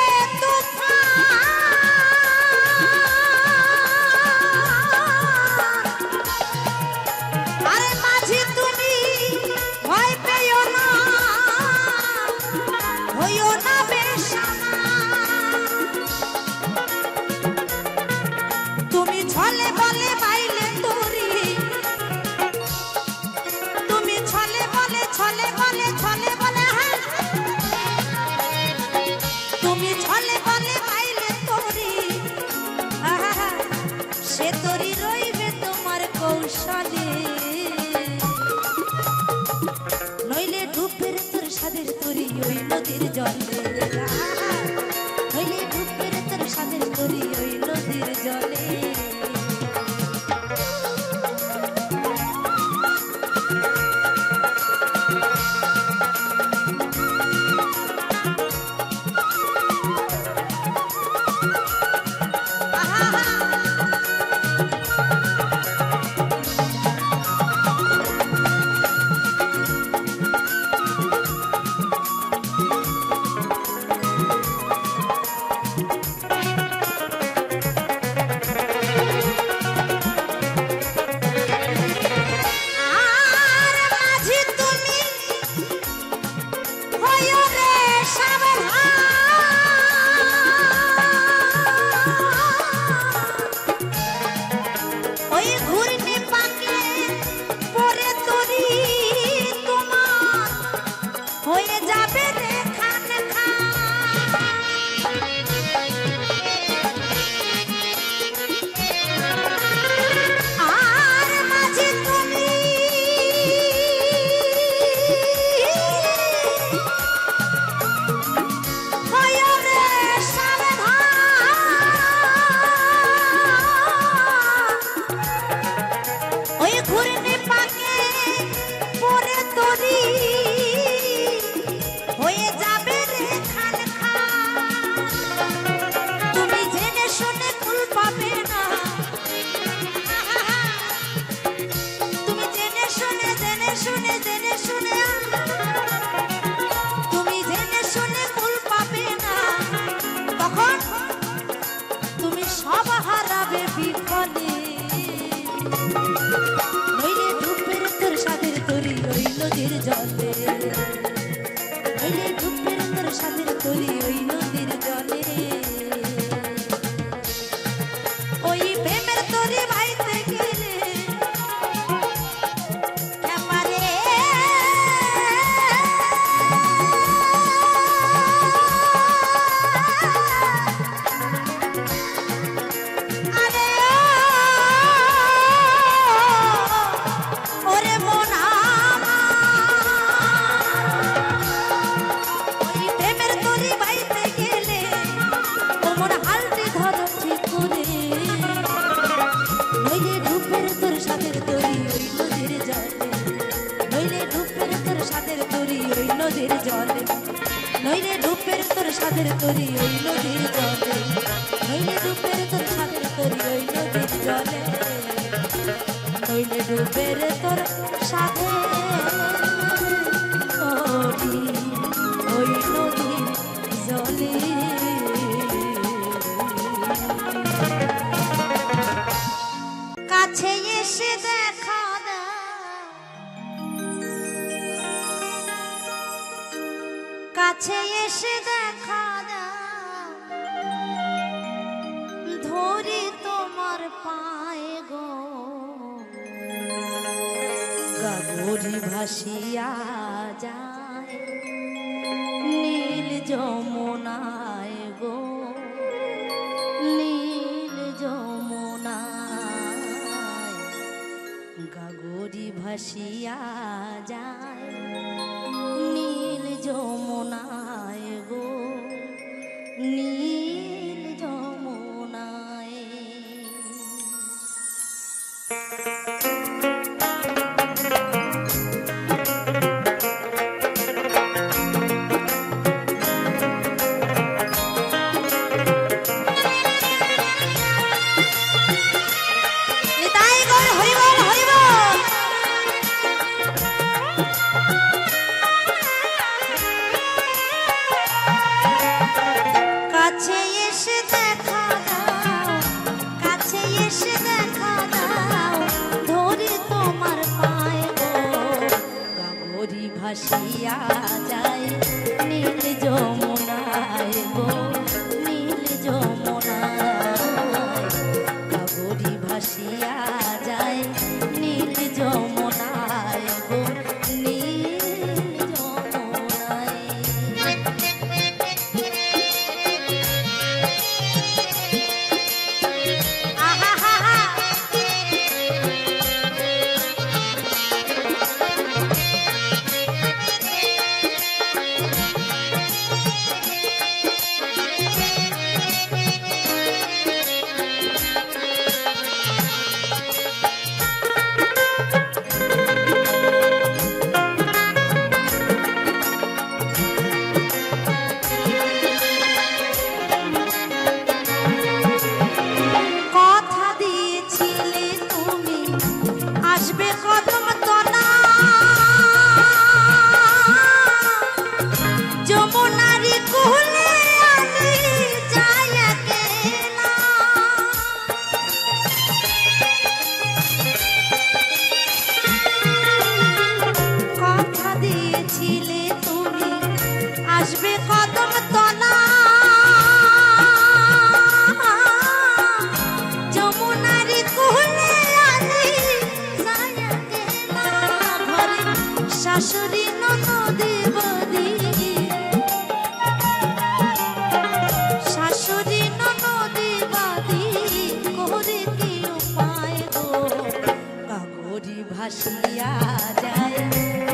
[SPEAKER 1] নইলে ডুবের তোর সাদের তরি ওই নদীর জলে, নইলে ডুবের তোর সাদের তরি ওই নদীর জলে। নইলে ডুবের তোর সাদের তরি ওই নদীর জলে, নইলে ডুবের তোর সাদের তরি ওই নদীর জলে। ওই প্রেমের তরি বাইতে গেলে এপারে ওরে মন আমার নইলে রূপের তোর সাদের তরি ওই নদীর জলে, নইলে রূপের তোর সাদের তরি ওই নদীর জলে, নইলে রূপের তোর সাদের তরি ওই নদীর জলে। কাছে এসে দেখা দাও, কাছে এসে দেখা দাও, ধরি তোমার পায়ে গো, গাগরি ভাসিয়া যায় নীল যমুনায় গো, নীল যমুনায়, গাগরি ভাসিয়া যায় নীল যমুনায় গো, নীল যমুনায়। ভাসিয়া যায় নীল যমুনায় গো, নীল যমুনায়, গাগরি ভাসিয়া যায় নীল যমুনায় গো, নীল যমুনায়। আসবে কদম তলা যমুনারি কুলে আমি যাই একলা, কথা দিয়েছিলে তুমি আসবে কদম তলা যমুনারি কুলে শাশুড়ি ননদে বদি, শাশুড়ি ননদে বাদি করে কি উপায় গো, গাগরি ভাসিয়া যায়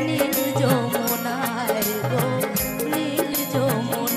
[SPEAKER 1] নীল যমুনায় গো, নীল যমুনায়।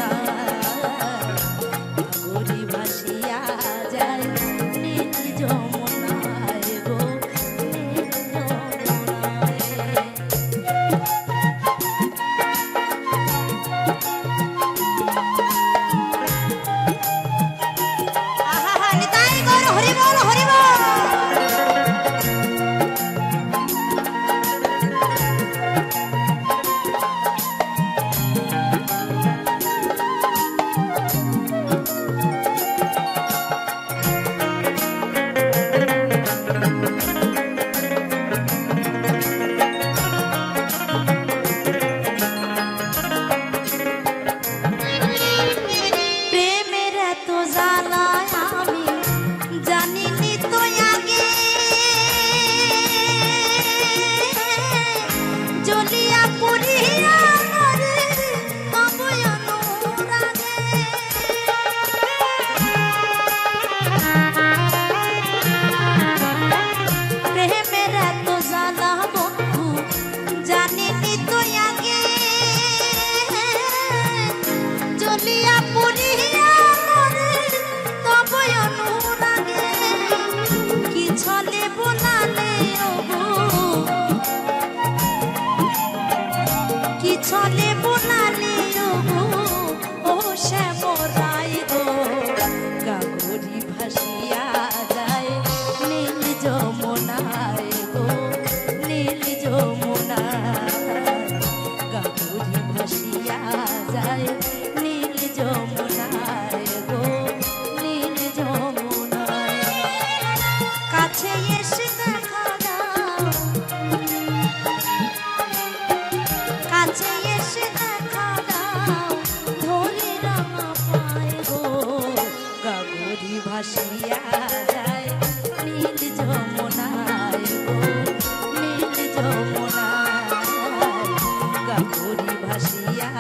[SPEAKER 1] যায় নীল যমুনায় গো নীল যমুনায়। কাছে এসে দেখা দাও, কাছে এসে দেখা দাও ধরে রাঙা পায় গো গাগরি ভাসিয়া যায় নীল যমুনায় গো নীল যমুনায় গাগরি ভাসিয়া